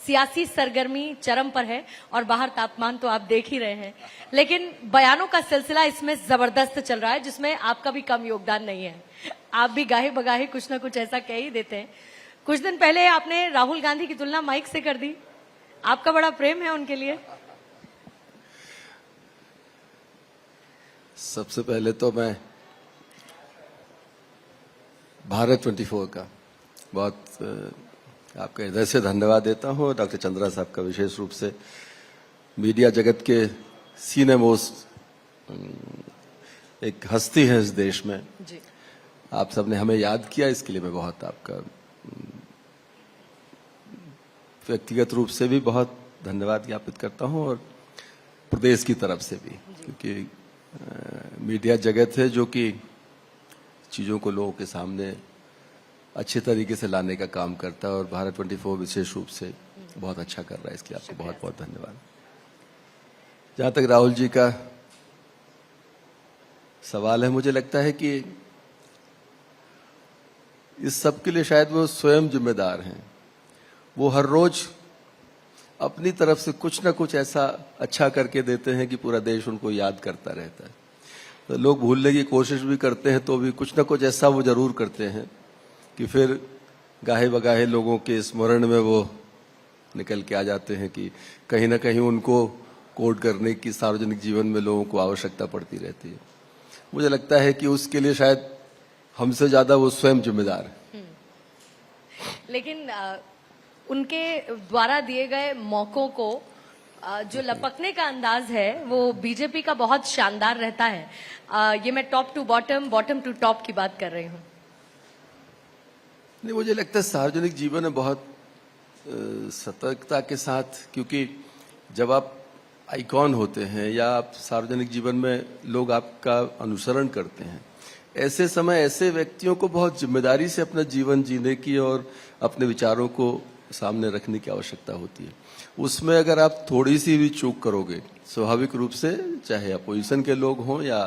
सियासी सरगर्मी चरम पर है और बाहर तापमान तो आप देख ही रहे हैं, लेकिन बयानों का सिलसिला इसमें जबरदस्त चल रहा है जिसमें आपका भी कम योगदान नहीं है। आप भी गाहे बगाहे कुछ ना कुछ ऐसा कह ही देते हैं। कुछ दिन पहले आपने राहुल गांधी की तुलना माइक से कर दी, आपका बड़ा प्रेम है उनके लिए। सबसे पहले तो मैं भारत 24 का बहुत आपका हृदय से धन्यवाद देता हूं। डॉक्टर चंद्रा साहब का विशेष रूप से, मीडिया जगत के सीने मोस्ट एक हस्ती है इस देश में जी। आप सबने हमें याद किया, इसके लिए मैं बहुत आपका व्यक्तिगत रूप से भी बहुत धन्यवाद ज्ञापित करता हूं और प्रदेश की तरफ से भी, क्योंकि मीडिया जगत है जो कि चीज़ों को लोगों के सामने अच्छे तरीके से लाने का काम करता है और भारत 24 विशेष रूप से बहुत अच्छा कर रहा है, इसके लिए आपको बहुत बहुत धन्यवाद। जहाँ तक राहुल जी का सवाल है, मुझे लगता है कि इस सब के लिए शायद वो स्वयं जिम्मेदार हैं। वो हर रोज अपनी तरफ से कुछ ना कुछ ऐसा अच्छा करके देते हैं कि पूरा देश उनको याद करता रहता है। तो लोग भूलने की कोशिश भी करते हैं तो भी कुछ ना कुछ ऐसा वो जरूर करते हैं कि फिर गाहे बगाहे लोगों के स्मरण में वो निकल के आ जाते हैं कि कहीं ना कहीं उनको कोट करने की सार्वजनिक जीवन में लोगों को आवश्यकता पड़ती रहती है। मुझे लगता है कि उसके लिए शायद हमसे ज्यादा वो स्वयं जिम्मेदार है। लेकिन उनके द्वारा दिए गए मौकों को जो लपकने का अंदाज है वो बीजेपी का बहुत शानदार रहता है। ये मैं top to bottom, bottom to top की बात कर रही हूँ। नहीं, मुझे लगता है सार्वजनिक जीवन में बहुत सतर्कता के साथ, क्योंकि जब आप आइकॉन होते हैं या आप सार्वजनिक जीवन में लोग आपका अनुसरण करते हैं, ऐसे समय ऐसे व्यक्तियों को बहुत जिम्मेदारी से अपना जीवन जीने की और अपने विचारों को सामने रखने की आवश्यकता होती है। उसमें अगर आप थोड़ी सी भी चूक करोगे, स्वाभाविक रूप से चाहे अपोजिशन के लोग हों या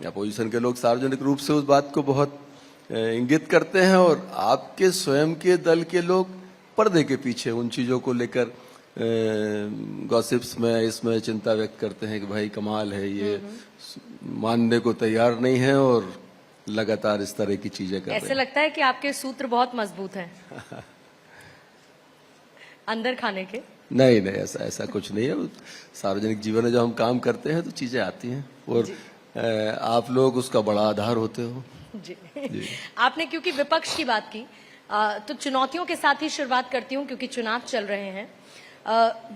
अपोजिशन के लोग सार्वजनिक रूप से उस बात को बहुत इंगित करते हैं और आपके स्वयं के दल के लोग पर्दे के पीछे उन चीजों को लेकर गॉसिप्स में इसमें चिंता व्यक्त करते हैं कि भाई कमाल है, ये मानने को तैयार नहीं है और लगातार इस तरह की चीजें कर रहे हैं। ऐसे लगता है कि आपके सूत्र बहुत मजबूत हैं अंदर खाने के। नहीं, ऐसा कुछ नहीं है। सार्वजनिक जीवन में जब हम काम करते हैं तो चीजें आती हैं और आप लोग उसका बड़ा आधार होते हो। जी। आपने क्योंकि विपक्ष की बात की तो चुनौतियों के साथ ही शुरुआत करती हूँ, क्योंकि चुनाव चल रहे हैं।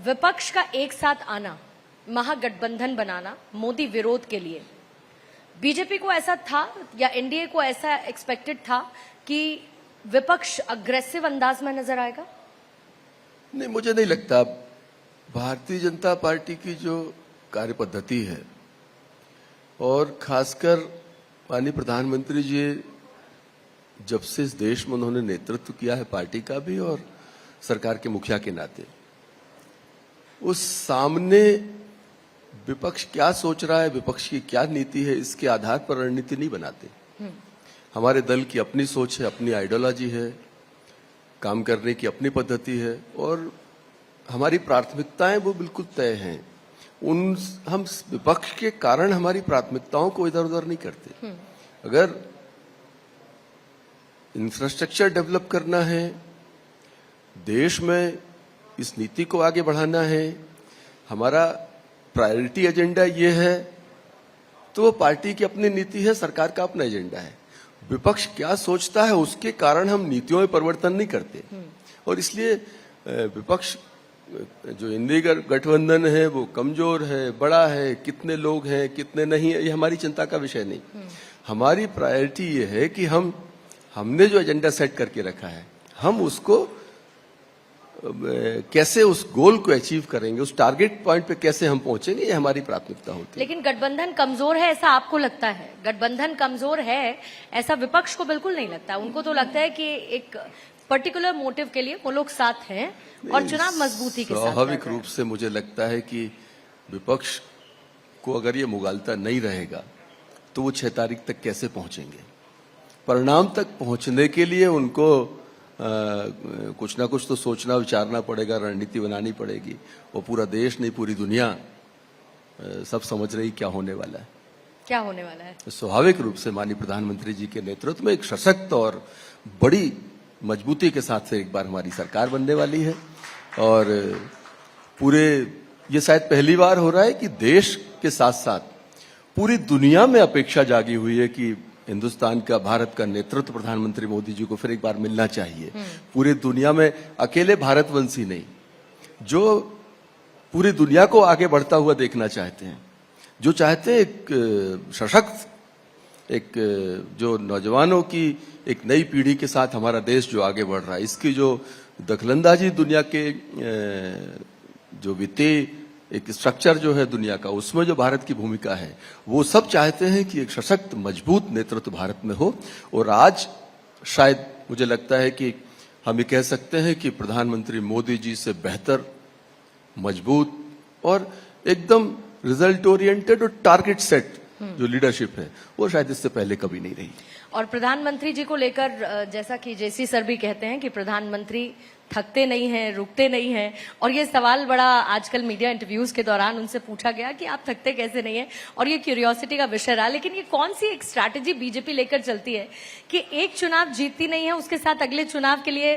विपक्ष का एक साथ आना, महागठबंधन बनाना मोदी विरोध के लिए, बीजेपी को ऐसा था या एनडीए को ऐसा एक्सपेक्टेड था कि विपक्ष अग्रेसिव अंदाज में नजर आएगा? नहीं, मुझे नहीं लगता। भारतीय जनता पार्टी की जो कार्यपद्धति है और खासकर माननीय प्रधानमंत्री जी जब से इस देश में उन्होंने नेतृत्व किया है पार्टी का भी और सरकार के मुखिया के नाते, उस सामने विपक्ष क्या सोच रहा है, विपक्ष की क्या नीति है, इसके आधार पर रणनीति नहीं बनाते। हमारे दल की अपनी सोच है, अपनी आइडियोलॉजी है, काम करने की अपनी पद्धति है और हमारी प्राथमिकताएं वो बिल्कुल तय हैं। हम विपक्ष के कारण हमारी प्राथमिकताओं को इधर उधर नहीं करते। अगर इंफ्रास्ट्रक्चर डेवलप करना है, देश में इस नीति को आगे बढ़ाना है, हमारा प्रायोरिटी एजेंडा ये है, तो वो पार्टी की अपनी नीति है, सरकार का अपना एजेंडा है। विपक्ष क्या सोचता है उसके कारण हम नीतियों में परिवर्तन नहीं करते और इसलिए विपक्ष जो इंडी गठबंधन है वो कमजोर है, बड़ा है, कितने लोग हैं कितने नहीं है, ये हमारी चिंता का विषय नहीं। हमारी प्रायोरिटी ये है कि हमने जो एजेंडा सेट करके रखा है, हम उसको कैसे उस गोल को अचीव करेंगे, उस टारगेट पॉइंट पे कैसे हम पहुंचेंगे, ये हमारी प्राथमिकता होती है। लेकिन गठबंधन कमजोर है ऐसा आपको लगता है? गठबंधन कमजोर है ऐसा विपक्ष को बिल्कुल नहीं लगता। उनको तो लगता है कि एक पर्टिकुलर मोटिव के लिए वो लोग साथ हैं और चुनाव मजबूती के साथ। स्वाभाविक रूप से मुझे लगता है कि विपक्ष को अगर ये मुगालता नहीं रहेगा तो वो 6 तारीख तक कैसे पहुंचेंगे। परिणाम तक पहुंचने के लिए उनको कुछ ना कुछ तो सोचना विचारना पड़ेगा, रणनीति बनानी पड़ेगी। और पूरा देश नहीं, पूरी दुनिया सब समझ रही क्या होने वाला है। क्या होने वाला है? स्वाभाविक रूप से माननीय प्रधानमंत्री जी के नेतृत्व में एक सशक्त और बड़ी मजबूती के साथ से एक बार हमारी सरकार बनने वाली है। और पूरे ये शायद पहली बार हो रहा है कि देश के साथ साथ पूरी दुनिया में अपेक्षा जागी हुई है कि हिंदुस्तान का, भारत का नेतृत्व प्रधानमंत्री मोदी जी को फिर एक बार मिलना चाहिए। पूरी दुनिया में अकेले भारतवंशी नहीं, जो पूरी दुनिया को आगे बढ़ता हुआ देखना चाहते हैं, जो चाहते हैं एक सशक्त, एक जो नौजवानों की एक नई पीढ़ी के साथ हमारा देश जो आगे बढ़ रहा है, इसकी जो दखलंदाजी दुनिया के जो वित्तीय एक स्ट्रक्चर जो है दुनिया का, उसमें जो भारत की भूमिका है, वो सब चाहते हैं कि एक सशक्त मजबूत नेतृत्व भारत में हो। और आज शायद मुझे लगता है कि हम ये कह सकते हैं कि प्रधानमंत्री मोदी जी से बेहतर, मजबूत और एकदम रिजल्ट ओरिएंटेड और टारगेट सेट जो लीडरशिप है, वो शायद इससे पहले कभी नहीं रही। और प्रधानमंत्री जी को लेकर जैसा कि जेसी सर भी कहते हैं कि प्रधानमंत्री थकते नहीं हैं, रुकते नहीं हैं। और ये सवाल बड़ा आजकल मीडिया इंटरव्यूज के दौरान उनसे पूछा गया कि आप थकते कैसे नहीं हैं, और ये क्यूरियोसिटी का विषय रहा। लेकिन ये कौन सी एक स्ट्रैटेजी बीजेपी लेकर चलती है कि एक चुनाव जीतती नहीं है, उसके साथ अगले चुनाव के लिए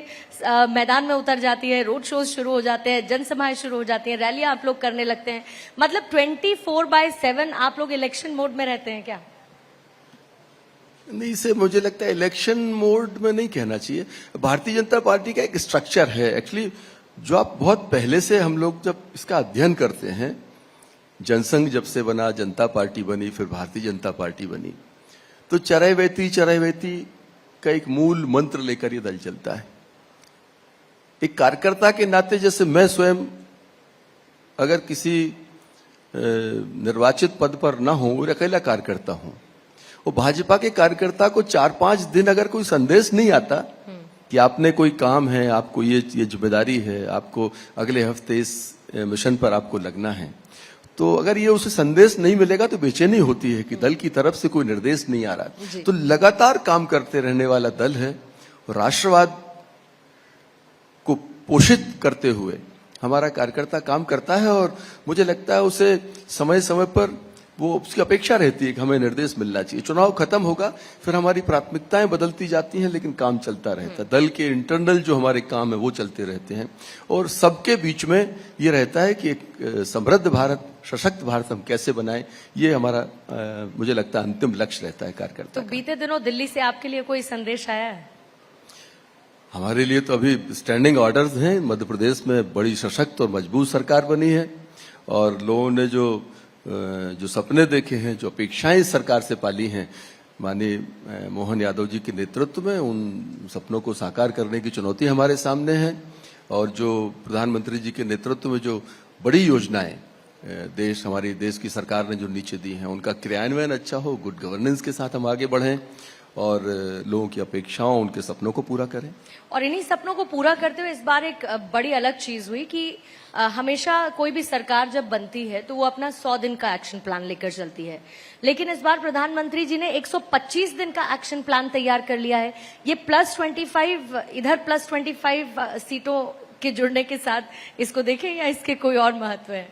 मैदान में उतर जाती है, रोड शोज शुरू हो जाते हैं, जनसभाएं शुरू हो जाती हैं, रैलियां आप लोग करने लगते हैं। मतलब 24/7 आप लोग इलेक्शन मोड में रहते हैं क्या? नहीं, इसे मुझे लगता है इलेक्शन मोड में नहीं कहना चाहिए। भारतीय जनता पार्टी का एक स्ट्रक्चर है एक्चुअली, जो आप बहुत पहले से हम लोग जब इसका अध्ययन करते हैं, जनसंघ जब से बना, जनता पार्टी बनी, फिर भारतीय जनता पार्टी बनी, तो चरैवेति चरैवेति का एक मूल मंत्र लेकर ये दल चलता है। एक कार्यकर्ता के नाते, जैसे मैं स्वयं अगर किसी निर्वाचित पद पर ना हूं और अकेला कार्यकर्ता हूं, वो भाजपा के कार्यकर्ता को 4-5 दिन अगर कोई संदेश नहीं आता कि आपने कोई काम है, आपको ये जिम्मेदारी है, आपको अगले हफ्ते इस मिशन पर आपको लगना है, तो अगर ये उसे संदेश नहीं मिलेगा तो बेचैनी होती है कि दल की तरफ से कोई निर्देश नहीं आ रहा। तो लगातार काम करते रहने वाला दल है। राष्ट्रवाद को पोषित करते हुए हमारा कार्यकर्ता काम करता है, और मुझे लगता है उसे समय समय पर वो उसकी अपेक्षा रहती है कि हमें निर्देश मिलना चाहिए। चुनाव खत्म होगा, फिर हमारी प्राथमिकताएं बदलती जाती हैं, लेकिन काम चलता रहता है। दल के इंटरनल जो हमारे काम है वो चलते रहते हैं, और सबके बीच में ये रहता है कि एक समृद्ध भारत, सशक्त भारत हम कैसे बनाएं, ये हमारा मुझे लगता है अंतिम लक्ष्य रहता है कार्यकर्ता। तो बीते दिनों दिल्ली से आपके लिए कोई संदेश आया है? हमारे लिए तो अभी स्टैंडिंग ऑर्डर्स हैं। मध्य प्रदेश में बड़ी सशक्त और मजबूत सरकार बनी है, और लोगों ने जो सपने देखे हैं, जो अपेक्षाएं इस सरकार से पाली हैं, माननीय मोहन यादव जी के नेतृत्व में, उन सपनों को साकार करने की चुनौती हमारे सामने है। और जो प्रधानमंत्री जी के नेतृत्व में जो बड़ी योजनाएं हमारी देश की सरकार ने जो नीचे दी हैं, उनका क्रियान्वयन अच्छा हो, गुड गवर्नेंस के साथ हम आगे बढ़ें और लोगों की अपेक्षाओं, उनके सपनों को पूरा करें। और इन्हीं सपनों को पूरा करते हुए इस बार एक बड़ी अलग चीज हुई कि हमेशा कोई भी सरकार जब बनती है तो वो अपना 100 दिन का एक्शन प्लान लेकर चलती है, लेकिन इस बार प्रधानमंत्री जी ने 125 दिन का एक्शन प्लान तैयार कर लिया है। ये +25 इधर +25 सीटों के जुड़ने के साथ इसको देखें, या इसके कोई और महत्व है?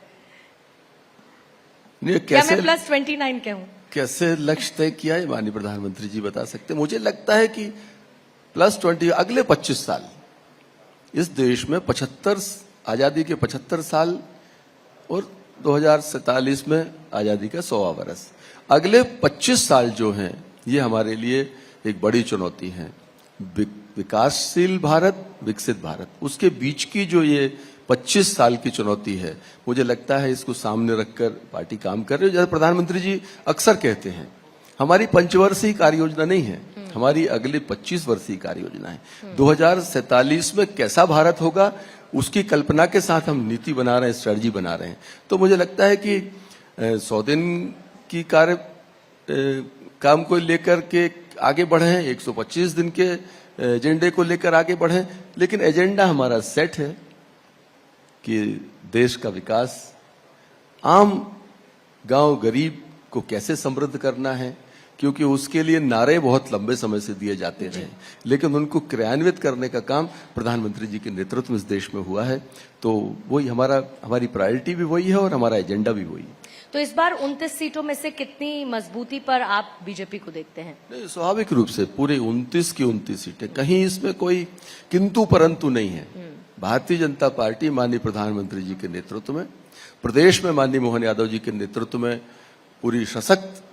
क्या मैं +29 कहूं? कैसे लक्ष्य तय किया है माननीय प्रधानमंत्री जी बता सकते हैं। मुझे लगता है कि +20 अगले 25 साल इस देश में 75 आजादी के 75 साल और 2047 में आजादी का 100वां वर्ष, अगले 25 साल जो हैं ये हमारे लिए एक बड़ी चुनौती है। विकासशील भारत, विकसित भारत, उसके बीच की जो ये 25 साल की चुनौती है, मुझे लगता है इसको सामने रखकर पार्टी काम कर रही है। जैसे प्रधानमंत्री जी अक्सर कहते हैं, हमारी पंचवर्षीय कार्य योजना नहीं है, हमारी अगले 25 वर्षीय कार्य योजना है। 2047 में कैसा भारत होगा उसकी कल्पना के साथ हम नीति बना रहे हैं, स्ट्रेटजी बना रहे हैं। तो मुझे लगता है कि 100 दिन की काम को लेकर के आगे बढ़े, 125 दिन के एजेंडे को लेकर आगे बढ़े, लेकिन एजेंडा हमारा सेट है कि देश का विकास, आम गांव गरीब को कैसे समृद्ध करना है, क्योंकि उसके लिए नारे बहुत लंबे समय से दिए जाते रहे, लेकिन उनको क्रियान्वित करने का काम प्रधानमंत्री जी के नेतृत्व में इस देश में हुआ है। तो वही हमारी प्रायोरिटी भी वही है और हमारा एजेंडा भी वही है। तो इस बार 29 सीटों में से कितनी मजबूती पर आप बीजेपी को देखते हैं? नहीं, स्वाभाविक रूप से पूरे 29 की 29 सीटें, कहीं इसमें कोई किंतु परंतु नहीं है। भारतीय जनता पार्टी माननीय प्रधानमंत्री जी के नेतृत्व में, प्रदेश में माननीय मोहन यादव जी के नेतृत्व में पूरी सशक्त,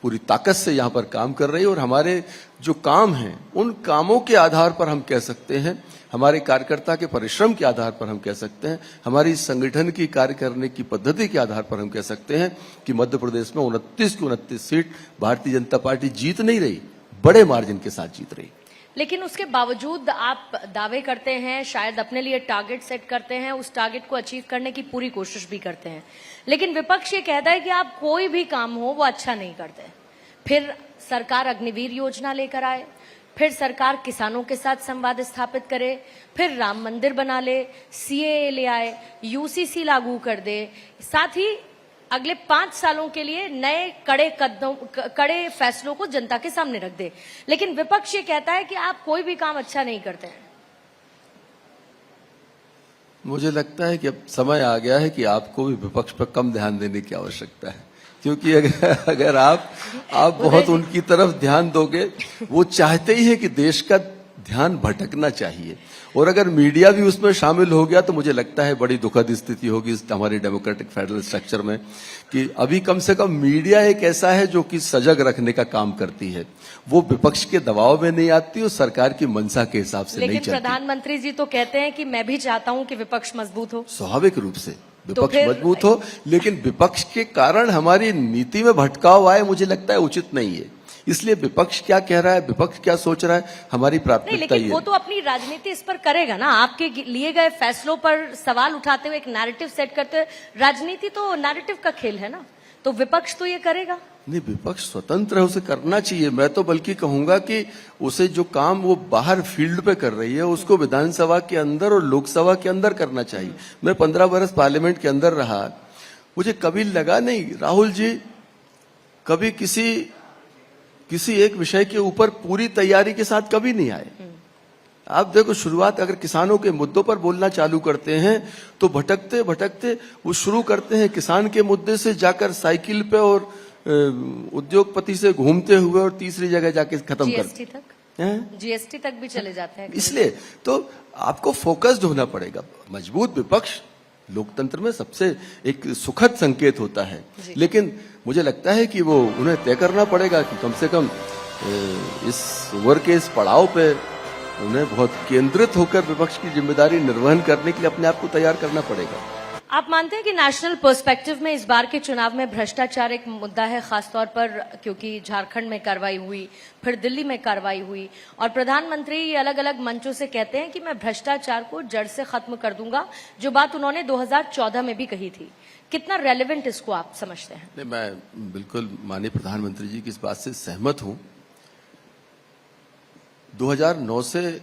पूरी ताकत से यहाँ पर काम कर रही है। और हमारे जो काम हैं उन कामों के आधार पर हम कह सकते हैं, हमारे कार्यकर्ता के परिश्रम के आधार पर हम कह सकते हैं, हमारी संगठन की कार्य करने की पद्धति के आधार पर हम कह सकते हैं कि मध्य प्रदेश में 29 की 29 सीट भारतीय जनता पार्टी जीत नहीं रही, बड़े मार्जिन के साथ जीत रही। लेकिन उसके बावजूद आप दावे करते हैं, शायद अपने लिए टारगेट सेट करते हैं, उस टारगेट को अचीव करने की पूरी कोशिश भी करते हैं, लेकिन विपक्ष ये कहता है कि आप कोई भी काम हो वो अच्छा नहीं करते। फिर सरकार अग्निवीर योजना लेकर आए, फिर सरकार किसानों के साथ संवाद स्थापित करे, फिर राम मंदिर बना ले, सीएए ले आए, यूसीसी लागू कर दे, साथ ही अगले 5 सालों के लिए नए कड़े फैसलों को जनता के सामने रख दे। लेकिन विपक्ष ये कहता है कि आप कोई भी काम अच्छा नहीं करते हैं। मुझे लगता है कि अब समय आ गया है कि आपको भी विपक्ष पर कम ध्यान देने की आवश्यकता है, क्योंकि अगर आप बहुत उनकी तरफ ध्यान दोगे, वो चाहते ही है कि देश का ध्यान भटकना चाहिए, और अगर मीडिया भी उसमें शामिल हो गया तो मुझे लगता है बड़ी दुखद स्थिति होगी इस हमारे डेमोक्रेटिक फेडरल स्ट्रक्चर में, कि अभी कम से कम मीडिया एक ऐसा है जो कि सजग रखने का काम करती है, वो विपक्ष के दबाव में नहीं आती और सरकार की मंशा के हिसाब से नहीं चलती। लेकिन प्रधानमंत्री जी तो कहते हैं कि मैं भी चाहता हूं कि विपक्ष मजबूत हो। स्वाभाविक रूप से विपक्ष मजबूत हो, लेकिन विपक्ष के कारण हमारी नीति में भटकाव आए, मुझे लगता है उचित नहीं है। इसलिए विपक्ष क्या कह रहा है, विपक्ष क्या सोच रहा है, हमारी प्राथमिकता ये है। वो तो अपनी राजनीति इस पर करेगा ना, आपके लिए गए फैसलों पर सवाल उठाते हुए एक नैरेटिव सेट करते हुए। राजनीति तो नैरेटिव का खेल है ना, तो विपक्ष तो ये करेगा। नहीं, विपक्ष स्वतंत्र है, उसे करना चाहिए। मैं तो बल्कि कहूंगा कि उसे जो काम वो बाहर फील्ड पे कर रही है उसको विधानसभा के अंदर और लोकसभा के अंदर करना चाहिए। मैं 15 बरस पार्लियामेंट के अंदर रहा, मुझे कभी लगा नहीं राहुल जी कभी किसी एक विषय के ऊपर पूरी तैयारी के साथ कभी नहीं आए। आप देखो, शुरुआत अगर किसानों के मुद्दों पर बोलना चालू करते हैं तो भटकते भटकते वो शुरू करते हैं किसान के मुद्दे से, जाकर साइकिल पे और उद्योगपति से घूमते हुए और तीसरी जगह जाके खत्म कर जीएसटी तक भी चले जाते हैं। इसलिए तो आपको फोकस्ड होना पड़ेगा। मजबूत विपक्ष लोकतंत्र में सबसे एक सुखद संकेत होता है, लेकिन मुझे लगता है कि वो उन्हें तय करना पड़ेगा कि कम से कम इस उम्र के इस पड़ाव पे उन्हें बहुत केंद्रित होकर विपक्ष की जिम्मेदारी निर्वहन करने के लिए अपने आप को तैयार करना पड़ेगा। आप मानते हैं कि नेशनल पर्सपेक्टिव में इस बार के चुनाव में भ्रष्टाचार एक मुद्दा है, खासतौर पर क्योंकि झारखंड में कार्रवाई हुई, फिर दिल्ली में कार्रवाई हुई, और प्रधानमंत्री अलग अलग मंचों से कहते हैं कि मैं भ्रष्टाचार को जड़ से खत्म कर दूंगा, जो बात उन्होंने 2014 में भी कही थी। कितना रेलेवेंट इसको आप समझते हैं? नहीं, मैं बिल्कुल माननीय प्रधानमंत्री जी की इस बात से सहमत हूं। 2009 से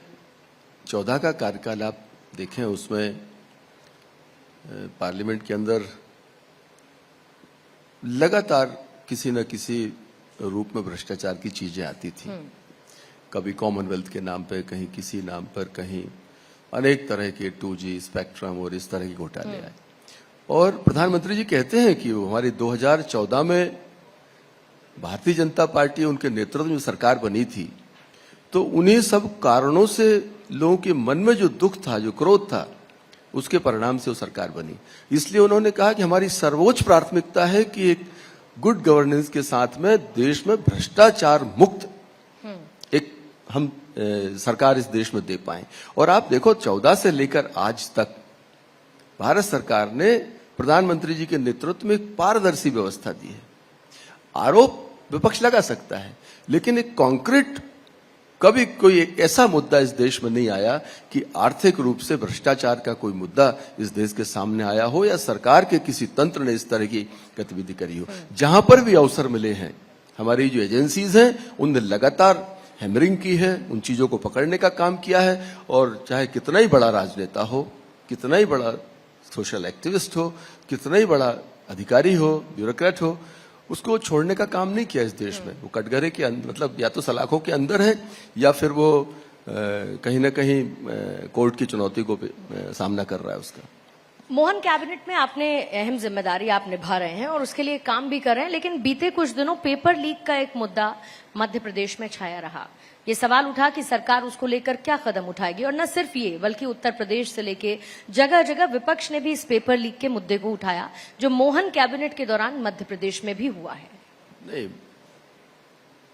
14 का कार्यकाल आप देखें, उसमें पार्लियामेंट के अंदर लगातार किसी न किसी रूप में भ्रष्टाचार की चीजें आती थी। कभी कॉमनवेल्थ के नाम पे, कहीं किसी नाम पर, कहीं अनेक तरह के 2G स्पेक्ट्रम और इस तरह के घोटाले आए। और प्रधानमंत्री जी कहते हैं कि वो हमारी 2014 में भारतीय जनता पार्टी उनके नेतृत्व में सरकार बनी थी, तो उन्हीं सब कारणों से लोगों के मन में जो दुख था, जो क्रोध था, उसके परिणाम से वो सरकार बनी। इसलिए उन्होंने कहा कि हमारी सर्वोच्च प्राथमिकता है कि एक गुड गवर्नेंस के साथ में देश में भ्रष्टाचार मुक्त एक हम सरकार इस देश में दे पाएं। और आप देखो, 14 से लेकर आज तक भारत सरकार ने प्रधानमंत्री जी के नेतृत्व में एक पारदर्शी व्यवस्था दी है। आरोप विपक्ष लगा सकता है, लेकिन एक कॉन्क्रीट कभी कोई एक ऐसा मुद्दा इस देश में नहीं आया कि आर्थिक रूप से भ्रष्टाचार का कोई मुद्दा इस देश के सामने आया हो, या सरकार के किसी तंत्र ने इस तरह की गतिविधि करी हो। जहां पर भी अवसर मिले हैं, हमारी जो एजेंसीज हैं उनने लगातार हैमरिंग की है, उन चीजों को पकड़ने का काम किया है। और चाहे कितना ही बड़ा राजनेता हो, कितना ही बड़ा सोशल एक्टिविस्ट हो, कितना ही बड़ा अधिकारी हो, ब्यूरोक्रेट हो, उसको छोड़ने का काम नहीं किया इस देश में। वो कटघरे के अंदर, मतलब या तो सलाखों के अंदर है या फिर वो कहीं ना कहीं कोर्ट की चुनौती को सामना कर रहा है उसका। मोहन, कैबिनेट में आपने अहम जिम्मेदारी आप निभा रहे हैं और उसके लिए काम भी कर रहे हैं, लेकिन बीते कुछ दिनों पेपर लीक का एक मुद्दा मध्य प्रदेश में छाया रहा। ये सवाल उठा कि सरकार उसको लेकर क्या कदम उठाएगी, और न सिर्फ ये बल्कि उत्तर प्रदेश से लेके जगह जगह विपक्ष ने भी इस पेपर लीक के मुद्दे को उठाया, जो मोहन कैबिनेट के दौरान मध्य प्रदेश में भी हुआ है। नहीं,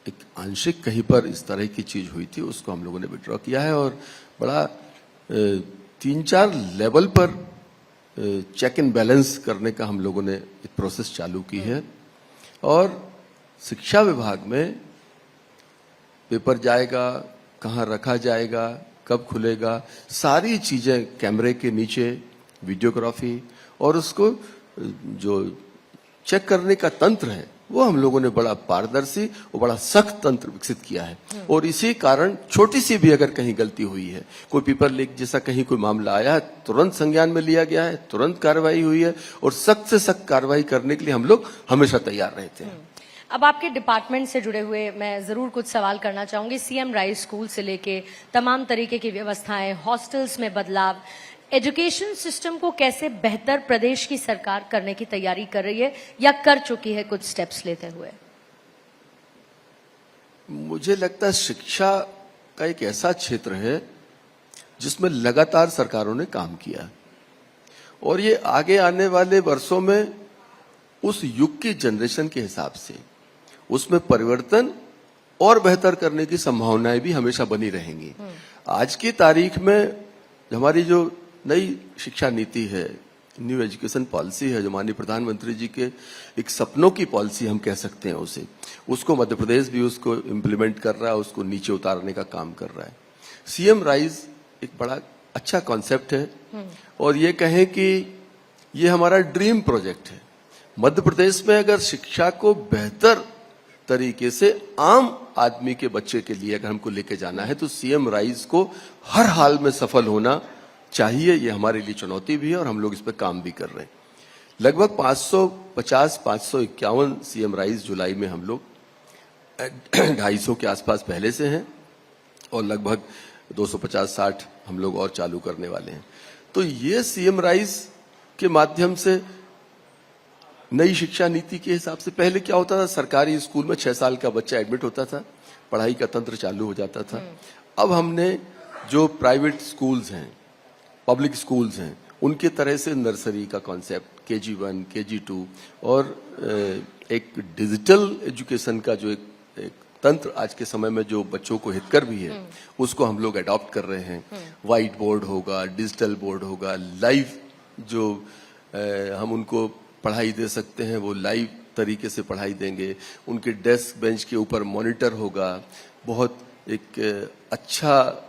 एक आंशिक कहीं पर इस तरह की चीज हुई थी, उसको हम लोगों ने विड्रॉ किया है और बड़ा 3-4 लेवल पर चेक एंड बैलेंस करने का हम लोगों ने एक प्रोसेस चालू की है। और शिक्षा विभाग में पेपर जाएगा, कहाँ रखा जाएगा, कब खुलेगा, सारी चीजें कैमरे के नीचे, वीडियोग्राफी, और उसको जो चेक करने का तंत्र है वो हम लोगों ने बड़ा पारदर्शी और बड़ा सख्त तंत्र विकसित किया है। और इसी कारण छोटी सी भी अगर कहीं गलती हुई है, कोई पेपर लीक जैसा कहीं कोई मामला आया है, तुरंत संज्ञान में लिया गया है, तुरंत कार्रवाई हुई है और सख्त से सख्त कार्रवाई करने के लिए हम लोग हमेशा तैयार रहते हैं। अब आपके डिपार्टमेंट से जुड़े हुए मैं जरूर कुछ सवाल करना चाहूंगी। सीएम राइज स्कूल से लेके तमाम तरीके की व्यवस्थाएं, हॉस्टल्स में बदलाव, एजुकेशन सिस्टम को कैसे बेहतर प्रदेश की सरकार करने की तैयारी कर रही है या कर चुकी है कुछ स्टेप्स लेते हुए? मुझे लगता है शिक्षा का एक ऐसा क्षेत्र है जिसमें लगातार सरकारों ने काम किया और ये आगे आने वाले वर्षों में उस युग की जनरेशन के हिसाब से उसमें परिवर्तन और बेहतर करने की संभावनाएं भी हमेशा बनी रहेंगी। आज की तारीख में हमारी जो नई शिक्षा नीति है, न्यू एजुकेशन पॉलिसी है, जो माननीय प्रधानमंत्री जी के एक सपनों की पॉलिसी हम कह सकते हैं उसे, उसको मध्य प्रदेश भी उसको इम्प्लीमेंट कर रहा है, उसको नीचे उतारने का काम कर रहा है। सीएम राइज एक बड़ा अच्छा कॉन्सेप्ट है और ये कहें कि ये हमारा ड्रीम प्रोजेक्ट है। मध्य प्रदेश में अगर शिक्षा को बेहतर तरीके से आम आदमी के बच्चे के लिए अगर हमको लेके जाना है तो सीएम राइज को हर हाल में सफल होना चाहिए। ये हमारे लिए चुनौती भी है और हम लोग इस पर काम भी कर रहे हैं। लगभग 550-551 सीएम राइज जुलाई में हम लोग 250 के आसपास पहले से हैं और लगभग 250-60 हम लोग और चालू करने वाले हैं। तो ये सीएम राइज के माध्यम से नई शिक्षा नीति के हिसाब से पहले क्या होता था, सरकारी स्कूल में 6 साल का बच्चा एडमिट होता था, पढ़ाई का तंत्र चालू हो जाता था। अब हमने जो प्राइवेट स्कूल्स हैं, पब्लिक स्कूल्स हैं, उनके तरह से नर्सरी का कॉन्सेप्ट, KG1, KG2 और एक डिजिटल एजुकेशन का जो एक तंत्र आज के समय में जो बच्चों को हितकर भी है, उसको हम लोग अडॉप्ट कर रहे हैं। व्हाइट बोर्ड होगा, डिजिटल बोर्ड होगा, लाइव जो हम उनको पढ़ाई दे सकते हैं वो लाइव तरीके से पढ़ाई देंगे। उनके डेस्क बेंच के ऊपर मॉनिटर होगा। बहुत एक अच्छा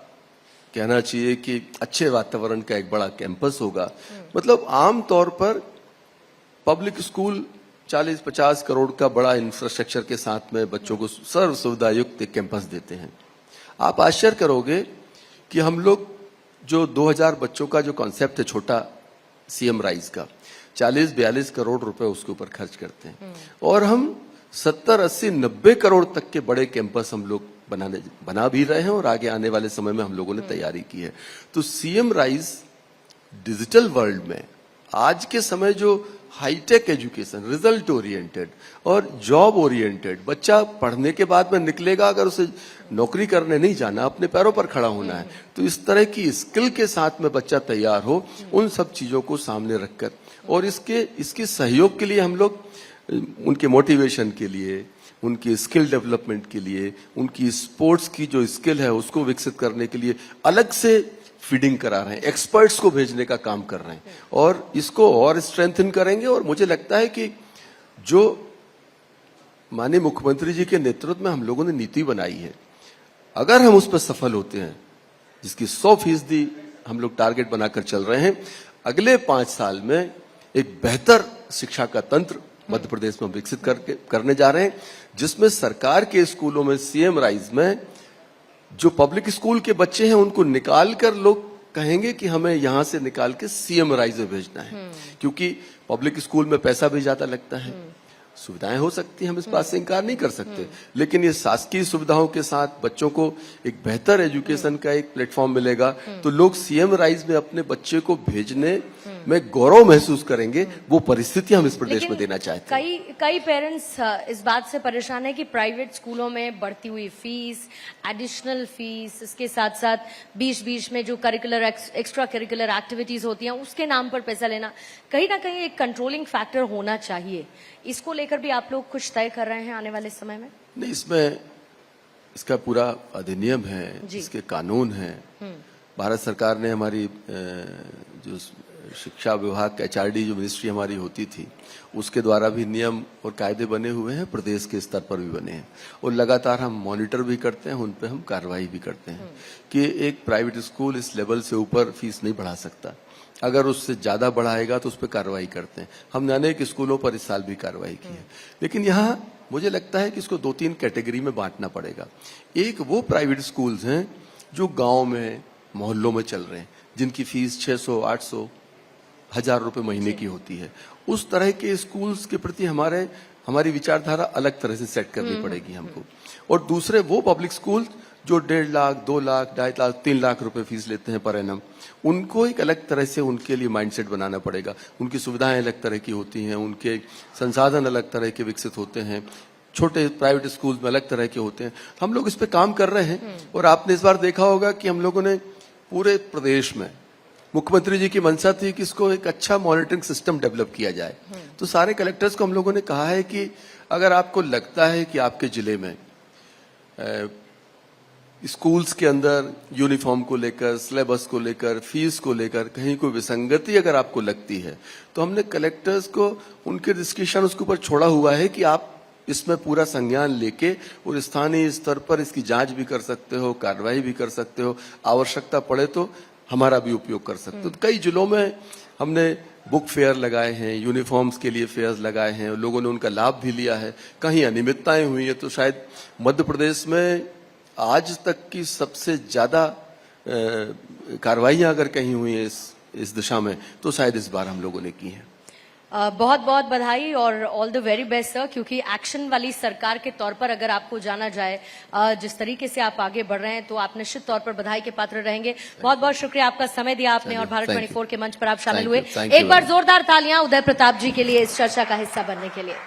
कहना चाहिए कि अच्छे वातावरण का एक बड़ा कैंपस होगा। मतलब आम तौर पर पब्लिक स्कूल 40-50 करोड़ का बड़ा इंफ्रास्ट्रक्चर के साथ में बच्चों को सर्व सुविधा युक्त एक कैंपस देते हैं। आप आश्चर्य करोगे कि हम लोग जो 2000 बच्चों का जो कॉन्सेप्ट है छोटा सीएम राइज का, 40-42 करोड़ रुपए उसके ऊपर खर्च करते हैं और हम 70-80-90 करोड़ तक के बड़े कैंपस हम लोग बना भी रहे हैं और आगे आने वाले समय में हम लोगों ने तैयारी की है। तो सीएम राइज डिजिटल वर्ल्ड में आज के समय जो हाईटेक एजुकेशन, रिजल्ट ओरिएंटेड और जॉब ओरिएंटेड, बच्चा पढ़ने के बाद में निकलेगा, अगर उसे नौकरी करने नहीं जाना, अपने पैरों पर खड़ा होना है, तो इस तरह की स्किल के साथ में बच्चा तैयार हो, उन सब चीजों को सामने रखकर और इसके सहयोग के लिए हम लोग उनके मोटिवेशन के लिए, उनकी स्किल डेवलपमेंट के लिए, उनकी स्पोर्ट्स की जो स्किल है उसको विकसित करने के लिए अलग से फीडिंग करा रहे हैं, एक्सपर्ट्स को भेजने का काम कर रहे हैं और इसको और स्ट्रेंथन करेंगे। और मुझे लगता है कि जो माननीय मुख्यमंत्री जी के नेतृत्व में हम लोगों ने नीति बनाई है, अगर हम उस पर सफल होते हैं, जिसकी 100% हम लोग टारगेट बनाकर चल रहे हैं, अगले 5 साल में एक बेहतर शिक्षा का तंत्र मध्य प्रदेश में विकसित करने जा रहे हैं, जिसमें सरकार के स्कूलों में सीएम राइज में जो पब्लिक स्कूल के बच्चे हैं उनको निकाल कर लोग कहेंगे कि हमें यहां से निकाल के सीएम राइज में भेजना है, क्योंकि पब्लिक स्कूल में पैसा भी ज्यादा लगता है, सुविधाएं हो सकती हैं, हम इस बात से इनकार नहीं कर सकते, लेकिन ये शासकीय सुविधाओं के साथ बच्चों को एक बेहतर एजुकेशन का एक प्लेटफॉर्म मिलेगा तो लोग सीएम राइज में अपने बच्चे को भेजने में गौरव महसूस करेंगे। वो परिस्थिति हम इस प्रदेश में देना चाहते हैं। कई पेरेंट्स इस बात से परेशान है कि प्राइवेट स्कूलों में बढ़ती हुई फीस, एडिशनल फीस, इसके साथ साथ बीच में जो करिकुलर एक्स्ट्रा करिकुलर एक्टिविटीज होती हैं उसके नाम पर पैसा लेना, कहीं ना कहीं एक कंट्रोलिंग फैक्टर होना चाहिए। इसको लेकर भी आप लोग कुछ तय कर रहे हैं आने वाले समय में? नहीं, इसमें इसका पूरा अधिनियम है, इसके कानून है। भारत सरकार ने हमारी जो शिक्षा विभाग एचआरडी जो मिनिस्ट्री हमारी होती थी उसके द्वारा भी नियम और कायदे बने हुए हैं, प्रदेश के स्तर पर भी बने हैं और लगातार हम मॉनिटर भी करते हैं, उन पे हम कार्रवाई भी करते हैं कि एक प्राइवेट स्कूल इस लेवल से ऊपर फीस नहीं बढ़ा सकता। अगर उससे ज्यादा बढ़ाएगा तो उस पर कार्रवाई करते हैं। हमने अनेक स्कूलों पर इस साल भी कार्रवाई की है, लेकिन यहाँ मुझे लगता है कि इसको 2-3 कैटेगरी में बांटना पड़ेगा। एक वो प्राइवेट स्कूल्स हैं जो गांव में मोहल्लों में चल रहे हैं, जिनकी फीस 600, 800, 1000 रुपए महीने की होती है। उस तरह के स्कूल्स के प्रति हमारी विचारधारा अलग तरह से सेट करनी पड़ेगी हमको। और दूसरे वो पब्लिक स्कूल जो 1.5 लाख, 2 लाख, 2.5 लाख, 3 लाख रुपए फीस लेते हैं पर एनम, उनको एक अलग तरह से उनके लिए माइंडसेट बनाना पड़ेगा। उनकी सुविधाएं अलग तरह की होती हैं, उनके संसाधन अलग तरह के विकसित होते हैं, छोटे प्राइवेट स्कूल में अलग तरह के होते हैं। हम लोग इस पे काम कर रहे हैं और आपने इस बार देखा होगा कि हम लोगों ने पूरे प्रदेश में, मुख्यमंत्री जी की मंशा थी कि इसको एक अच्छा मॉनिटरिंग सिस्टम डेवलप किया जाए। तो सारे कलेक्टर्स को हम लोगों ने कहा है कि अगर आपको लगता है कि आपके जिले में स्कूल्स के अंदर यूनिफॉर्म को लेकर, सिलेबस को लेकर, फीस को लेकर कहीं कोई विसंगति अगर आपको लगती है तो हमने कलेक्टर्स को उनके डिस्कशन उसके ऊपर छोड़ा हुआ है कि आप इसमें पूरा संज्ञान लेके और स्थानीय स्तर पर इसकी जांच भी कर सकते हो, कार्रवाई भी कर सकते हो, आवश्यकता पड़े तो हमारा भी उपयोग कर सकते हो। तो कई जिलों में हमने बुक फेयर लगाए हैं, यूनिफॉर्म्स के लिए फेयर्स लगाए हैं, लोगों ने उनका लाभ भी लिया है। कहीं अनियमितताएं हुई है तो शायद मध्य प्रदेश में आज तक की सबसे ज्यादा कार्रवाइयां अगर कहीं हुई है इस दिशा में तो शायद इस बार हम लोगों ने की है। बहुत बहुत बधाई और all the very best sir, क्योंकि एक्शन वाली सरकार के तौर पर अगर आपको जाना जाए, जिस तरीके से आप आगे बढ़ रहे हैं तो आप निश्चित तौर पर बधाई के पात्र रहेंगे। बहुत बहुत शुक्रिया, आपका समय दिया आपने और भारत 24 के मंच पर आप शामिल हुए। एक बार जोरदार तालियां उदय प्रताप जी के लिए इस चर्चा का हिस्सा बनने के लिए।